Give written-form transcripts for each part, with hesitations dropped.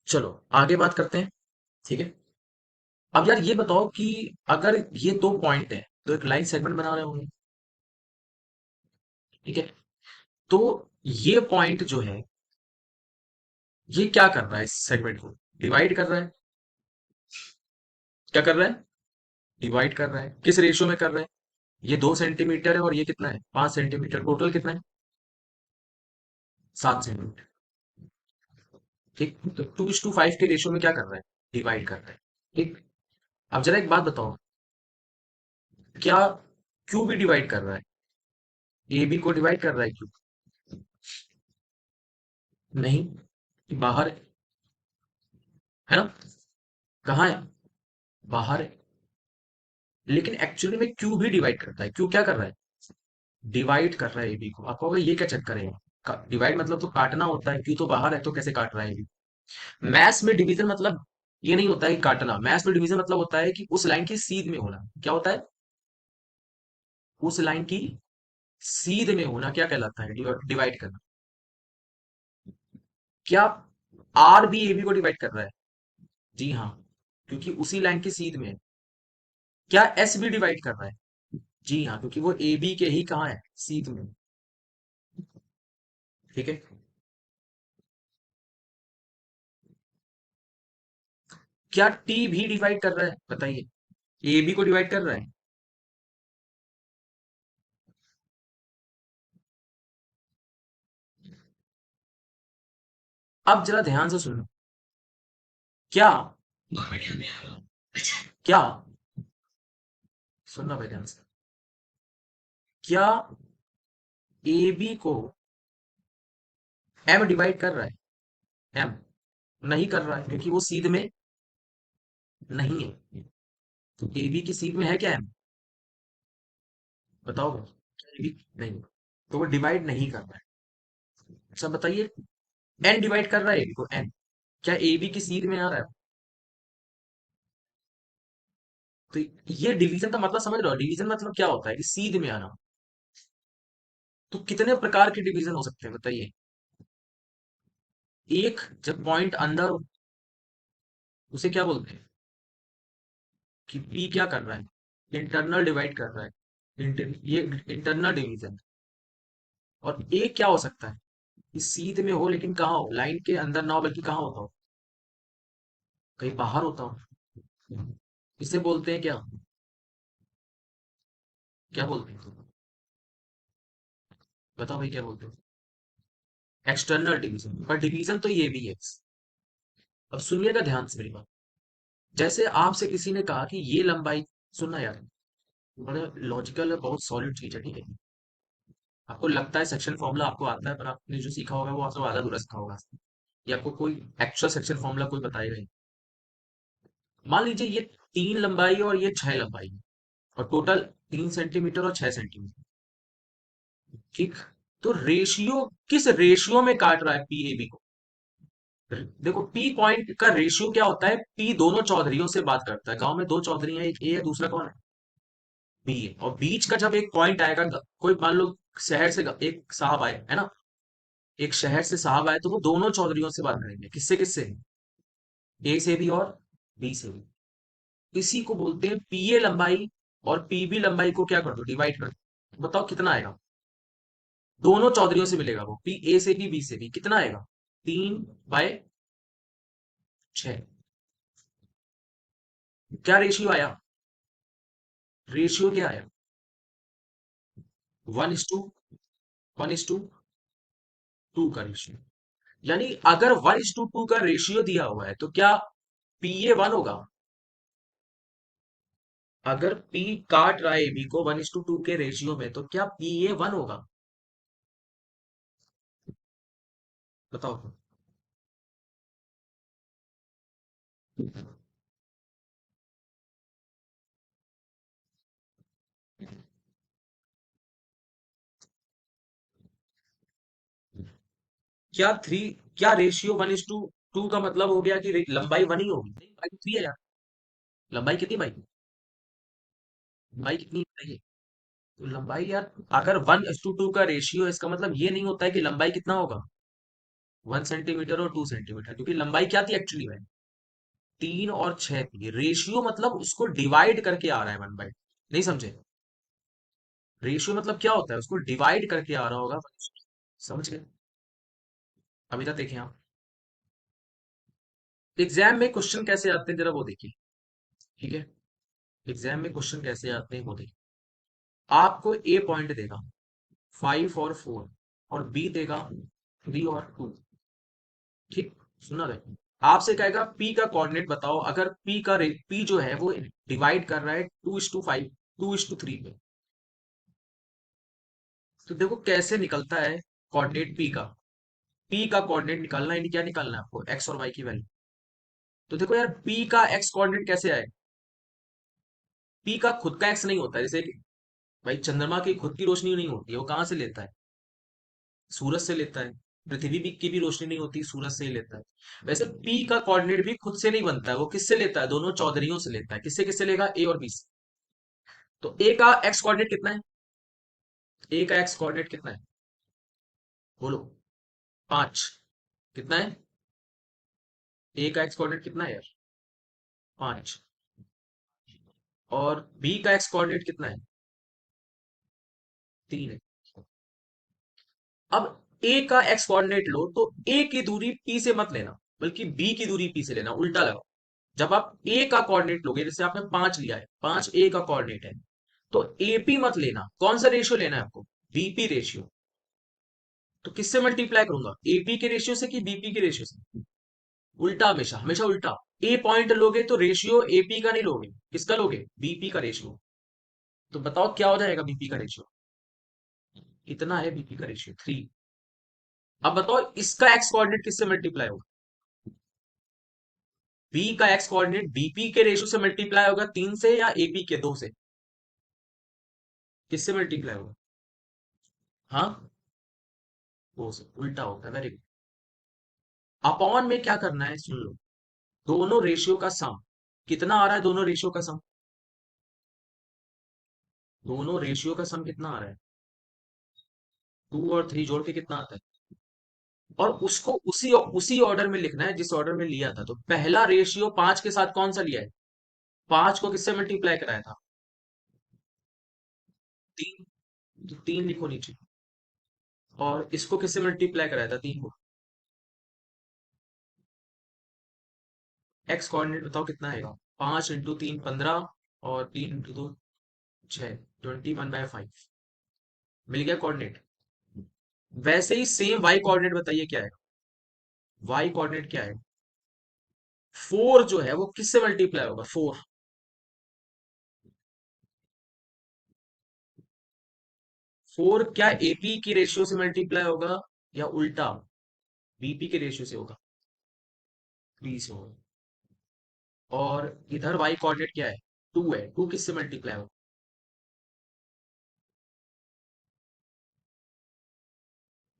चलो आगे बात करते हैं। ठीक है। अब यार ये बताओ कि अगर ये दो पॉइंट है तो एक लाइन सेगमेंट बना रहे होंगे। ठीक है। तो ये पॉइंट जो है ये क्या कर रहा है, इस सेगमेंट को डिवाइड कर रहा है। क्या कर रहा है? डिवाइड कर रहा है। किस रेशियो में कर रहा है? ये 2 सेंटीमीटर है और ये कितना है, 5 सेंटीमीटर। टोटल कितना है? 7 सेंटीमीटर। ठीक। तो 2:5 के रेशियो में क्या कर रहा है? डिवाइड कर रहा है। ठीक। अब जरा एक बात बताओ, क्या क्यू भी डिवाइड कर रहा है? ए बी को डिवाइड कर रहा है क्यू? नहीं, बाहर है ना। कहाँ है? बाहर है। लेकिन एक्चुअली में क्यू भी डिवाइड करता है। क्यू क्या कर रहा है? डिवाइड कर रहा है एबी को। आपको ये क्या चक्कर है? डिवाइड मतलब तो काटना होता है, क्यू तो बाहर है तो कैसे काट रहा है एबी? मैथ्स में डिवीजन मतलब ये नहीं होता है कि काटना। मैथ्स में डिवीजन मतलब होता है कि उस लाइन की सीध में होना। क्या होता है? उस लाइन की सीध में होना क्या कहलाता है? डिवाइड करना। क्या आर भी एबी को डिवाइड कर रहा है? जी हाँ, क्योंकि उसी लाइन की सीध में है। क्या एस भी डिवाइड कर रहा है? जी हाँ, क्योंकि वो ए बी के ही कहाँ है, सीध में। ठीक है। क्या टी भी डिवाइड कर रहा है, बताइए? ए बी को डिवाइड कर रहा है। अब जरा ध्यान से सुनो। क्या क्या सुनना भाई ध्यान से। क्या ए बी को एम डिवाइड कर रहा है? एम नहीं कर रहा है क्योंकि वो सीध में नहीं है। तो ए बी की सीध में है क्या एम? बताओ भाई। ए बी नहीं, तो वो डिवाइड नहीं कर रहा है। अच्छा बताइए, एन डिवाइड कर रहा है ए बी को? एन क्या ए बी की सीध में आ रहा है? तो ये डिवीजन का मतलब समझ रहे हो? डिवीजन मतलब क्या होता है कि सीध में आना। तो कितने प्रकार के डिवीजन हो सकते हैं बताइए? एक, जब पॉइंट अंदर हो, उसे क्या बोलते हैं? कि पी क्या कर रहा है? इंटरनल डिवाइड कर रहा है। ये इंटरनल डिवीजन। और ए क्या हो सकता है? कि सीध में हो लेकिन कहाँ हो, लाइन के अंदर ना हो बल्कि कहाँ होता हो, कहीं बाहर होता हो। इसे बोलते हैं क्या? क्या बोलते हैं? बताओ भाई क्या बोलते हैं? External division. पर डिवीजन तो ये भी है। अब सुनिएगा ध्यान से मेरी बात। जैसे आपसे किसी ने कहा कि ये लंबाई, सुनना यार, बड़ा लॉजिकल है, बहुत सॉलिड चीज है। ठीक है। आपको लगता है सेक्शन फॉर्मूला आपको आता है, पर आपने जो सीखा होगा वो आपको आधा अधूरा सीखा होगा। या आपको कोई एक्चुअल सेक्शन फॉर्मूला कोई बताएगा ही। मान लीजिए ये 3 लंबाई और ये 6 लंबाई है, और टोटल 3 सेंटीमीटर और 6 सेंटीमीटर। ठीक। तो रेशियो, किस रेशियो में काट रहा है पी ए बी को? देखो, पी पॉइंट का रेशियो क्या होता है? पी दोनों चौधरियों से बात करता है। गांव में दो चौधरी हैं, एक ए है दूसरा कौन है? बी है। और बीच का जब एक पॉइंट आएगा, कोई मान लो शहर से एक साहब आए है ना, एक शहर से साहब आए, तो वो दोनों चौधरियों से बात करेंगे। किससे किससे? ए से भी और बी से भी। इसी को बोलते हैं पी ए लंबाई। और पी बी लंबाई को क्या कर दो, डिवाइड कर दो। बताओ कितना आएगा? दोनों चौधरियों से मिलेगा वो, पी ए से भी बी से भी। कितना आएगा? 3/6। क्या रेशियो आया? रेशियो क्या आया? 1:2 का रेशियो। यानी अगर 1:2 का रेशियो दिया हुआ है तो क्या पी ए 1 होगा? अगर पी काट रहा है बी को 1:2 के रेशियो में, तो क्या पी ए 1 होगा? बताओ तो। क्या थ्री, क्या रेशियो 1:2 का मतलब हो गया कि लंबाई 1 ही होगी? नहीं, भाई 3 है यार। लंबाई कितनी भाई? लंबाई कितनी है? तो लंबाई यार, अगर 1:2 का रेशियो है, इसका मतलब ये नहीं होता है कि लंबाई कितना होगा। 1 सेंटीमीटर और 2 सेंटीमीटर, क्योंकि लंबाई क्या थी एक्चुअली में, 3 और 6 थी। रेशियो मतलब उसको डिवाइड करके आ रहा है 1/, नहीं समझे? रेशियो मतलब क्या होता है, उसको डिवाइड करके आ रहा होगा। समझ गए? अभी तक देखें आप एग्जाम में क्वेश्चन कैसे आते हैं, जरा वो देखिए। ठीक है, एग्जाम में क्वेश्चन कैसे आते हैं वो देखिए। आपको ए पॉइंट देगा 5 और 4, और बी देगा 3 और 2। ठीक, सुना रहे? आपसे कहेगा पी का कोऑर्डिनेट बताओ, अगर पी जो है वो डिवाइड कर रहा है 2:5, 2:3 पे। तो देखो कैसे निकलता है कोऑर्डिनेट पी का कोऑर्डिनेट निकालना, यानी क्या निकालना है आपको, एक्स और वाई की वैल्यू। तो देखो यार, पी का एक्स कोऑर्डिनेट कैसे आए? पी का खुद का एक्स नहीं होता है, जैसे कि भाई चंद्रमा की खुद की रोशनी नहीं होती है, वो कहाँ से लेता है? सूरज से लेता है। पृथ्वी भी की भी रोशनी नहीं होती, सूरज से ही लेता है। वैसे पी का कोऑर्डिनेट भी खुद से नहीं बनता है, वो किससे लेता है? दोनों चौधरियों से लेता है। किससे किससे लेगा? ए और बी से। तो ए का एक्स कोऑर्डिनेट कितना है? ए का एक्स कोऑर्डिनेट कितना है? बोलो। 5। कितना है? ए का एक्स कोऑर्डिनेट कितना है यार? 5। और बी का एक्स कोऑर्डिनेट कितना है? 3 है। अब ए का एक्स कोऑर्डिनेट लो तो ए की दूरी पी से मत लेना, बल्कि बी की दूरी पी से लेना, उल्टा लगाओ। जब आप ए का कोऑर्डिनेट लोगे, जैसे आपने 5 लिया है, 5 ए का कोऑर्डिनेट है, तो एपी मत लेना। कौन सा रेशियो लेना है आपको? BP ratio. तो किससे मल्टीप्लाई करूंगा, एपी के रेशियो से कि बीपी के रेशियो से? उल्टा, हमेशा हमेशा उल्टा। ए पॉइंट लोगे तो रेशियो एपी का नहीं लोगे, किसका लोगे? बीपी का रेशियो। तो बताओ क्या हो जाएगा बीपी का रेशियो? कितना है बीपी का रेशियो? 3। अब बताओ इसका एक्स कोऑर्डिनेट किससे मल्टीप्लाई होगा? बी का एक्स कोऑर्डिनेट बीपी के रेशियो से मल्टीप्लाई होगा, 3 से, या एपी के 2 से? किससे मल्टीप्लाई होगा? हाँ, 2 से। उल्टा होता है, वेरी गुड। अपॉन में क्या करना है, सुन लो। दोनों रेशियो का सम कितना आ रहा है? दोनों रेशियो का सम, दोनों रेशियो का सम कितना आ रहा है? 2 और 3 जोड़ के कितना आता है? और उसको उसी उसी ऑर्डर में लिखना है जिस ऑर्डर में लिया था। तो पहला रेशियो 5 के साथ कौन सा लिया है? 5 को किससे मल्टीप्लाई कराया था? 3। तो 3 लिखो नीचे। और इसको किससे मल्टीप्लाई कराया था? 3 को। एक्स कोऑर्डिनेट बताओ कितना आएगा? 5 × 3 15, और 3 × 2 6, 21/5। मिल गया कोऑर्डिनेट। वैसे ही सेम वाई कोऑर्डिनेट बताइए क्या है? वाई कोऑर्डिनेट क्या है? 4 जो है वो किससे मल्टीप्लाई होगा? 4। 4 क्या एपी की रेशियो से मल्टीप्लाई होगा, या उल्टा बीपी के रेशियो से होगा? बी से होगा। और इधर वाई कोऑर्डिनेट क्या है? 2 है, 2 किससे मल्टीप्लाई होगा?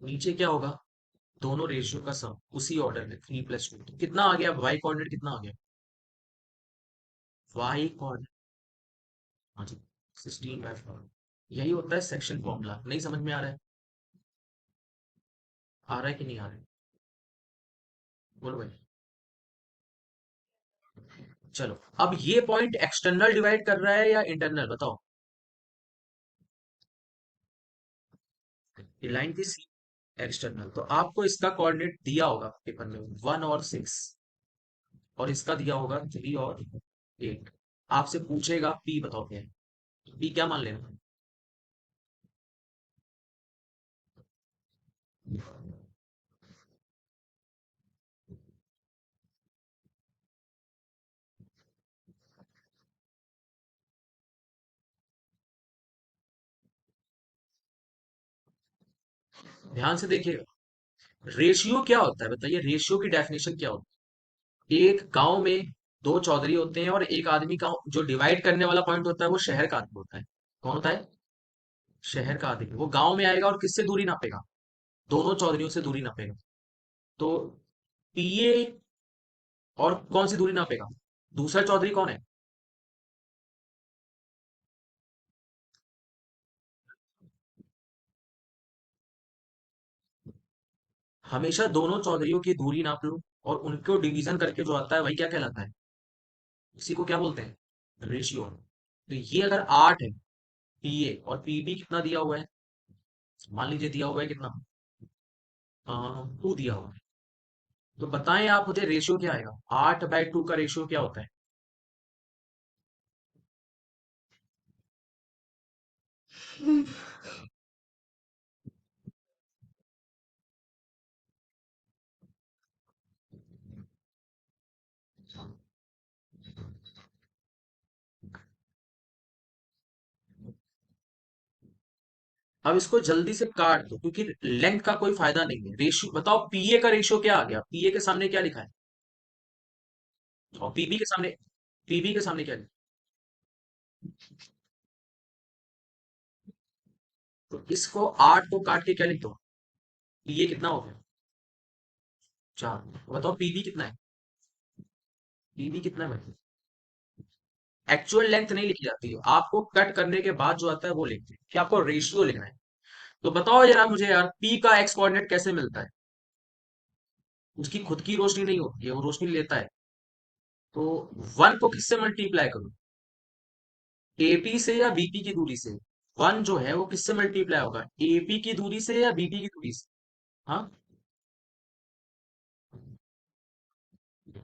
नीचे क्या होगा? दोनों रेशियो का सम उसी ऑर्डर में, 3 + 2। तो कितना आ गया वाई कोऑर्डिनेट? कितना आ गया वाई कोऑर्डिनेट? हाँ जी, 16/4। यही होता है सेक्शन फॉर्मूला। नहीं समझ में आ रहा है? आ रहा है कि नहीं आ रहा है? बोलो भाई। चलो, अब ये पॉइंट एक्सटर्नल डिवाइड कर रहा है या इंटरनल, बताओ। ये लाइन थी सी, एक्सटर्नल। तो आपको इसका कोऑर्डिनेट दिया होगा पेपर में, 1 और 6, और इसका दिया होगा 3 और 8। आपसे पूछेगा पी बताओ क्या है। पी क्या मान लेना? ध्यान से देखिएगा। रेशियो क्या होता है बताइए, रेशियो की डेफिनेशन क्या होती है? एक गांव में 2 चौधरी होते हैं, और एक आदमी का जो डिवाइड करने वाला पॉइंट होता है वो शहर का आदमी होता है। कौन होता है? शहर का आदमी। वो गांव में आएगा और किससे दूरी नापेगा? दोनों चौधरियों से दूरी नापेगा। तो पीए और कौन सी दूरी नापेगा? दूसरा चौधरी कौन है? हमेशा दोनों चौधरियों की दूरी नाप लो और उनको डिवीजन करके जो आता है वही क्या कहलाता है, इसी को क्या बोलते हैं, रेशियो। तो ये अगर 8 है पीए और पीबी कितना दिया हुआ है, मान लीजिए दिया हुआ है कितना, 2 दिया हुआ है। तो बताएं आप मुझे रेशियो क्या आएगा, 8/2 का रेशियो क्या होता है। अब इसको जल्दी से काट दो क्योंकि लेंथ का कोई फायदा नहीं है। रेशियो बताओ, पीए का रेशियो क्या आ गया, पीए के सामने क्या लिखा है, और पीबी के सामने क्या लिखा है? तो इसको 8 को काट के क्या लिख दो, पीए कितना हो गया, 4। बताओ पीबी कितना है, पीबी कितना है भाई। एक्चुअल लेंथ नहीं लिखी जाती है, आपको कट करने के बाद जो आता है वो लिखते हैं कि आपको रेशियो लिखना है। तो बताओ जरा मुझे यार, पी का एक्स कोऑर्डिनेट कैसे मिलता है, उसकी खुद की रोशनी नहीं होती है, वो रोशनी लेता है। तो 1 को किससे मल्टीप्लाई करूं, एपी से या बीपी की दूरी से। 1 जो है वो किससे मल्टीप्लाई होगा, एपी की दूरी से या बीपी की दूरी से। हाँ,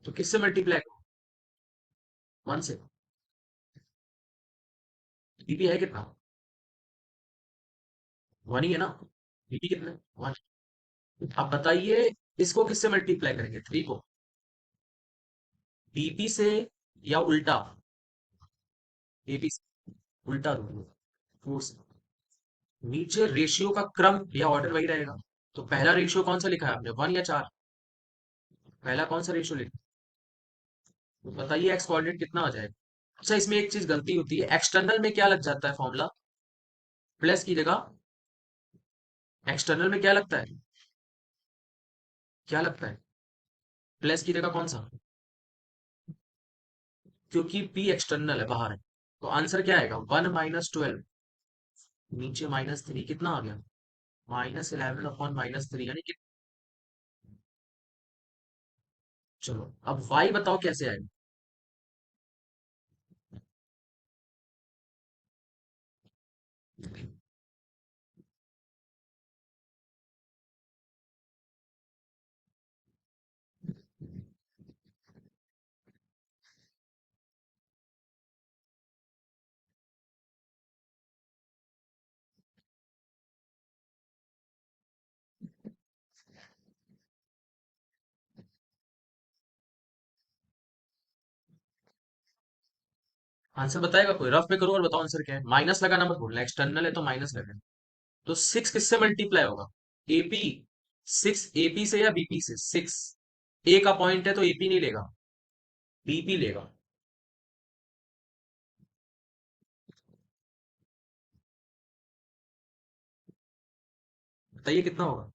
तो किससे मल्टीप्लाई करूं, 1 से। बीपी है कितना, 1 ही है ना, बीपी कितना है, 1। अब बताइए इसको किससे मल्टीप्लाई करेंगे, 3 को, बीपी से या उल्टा, एपी से, उल्टा रूल, 4 से। नीचे रेशियो का क्रम या ऑर्डर वही रहेगा। तो पहला रेशियो कौन सा लिखा है आपने, 1 या 4, पहला कौन सा रेशियो लिखा, तो बताइए एक्स कोऑर्डिनेट कितना आ जाएगा। अच्छा, इसमें एक चीज गलती होती है, एक्सटर्नल में क्या लग जाता है फॉर्मूला, प्लस की जगह एक्सटर्नल में क्या लगता है, क्या लगता है, प्लस की जगह कौन सा, क्योंकि पी एक्सटर्नल है, बाहर है। तो आंसर क्या आएगा, 1 - 12, नीचे -3 कितना आ गया, -11/-3 यानी कि। चलो अब y बताओ कैसे आएगा। आंसर बताएगा कोई, रफ में करो और बताओ आंसर क्या है, माइनस लगाना मत भूलना, एक्सटर्नल है तो माइनस लगेगा। तो 6 किससे मल्टीप्लाई होगा, एपी, 6 एपी से या बीपी से, 6 ए का पॉइंट है तो एपी नहीं लेगा, बीपी लेगा। बताइए कितना होगा।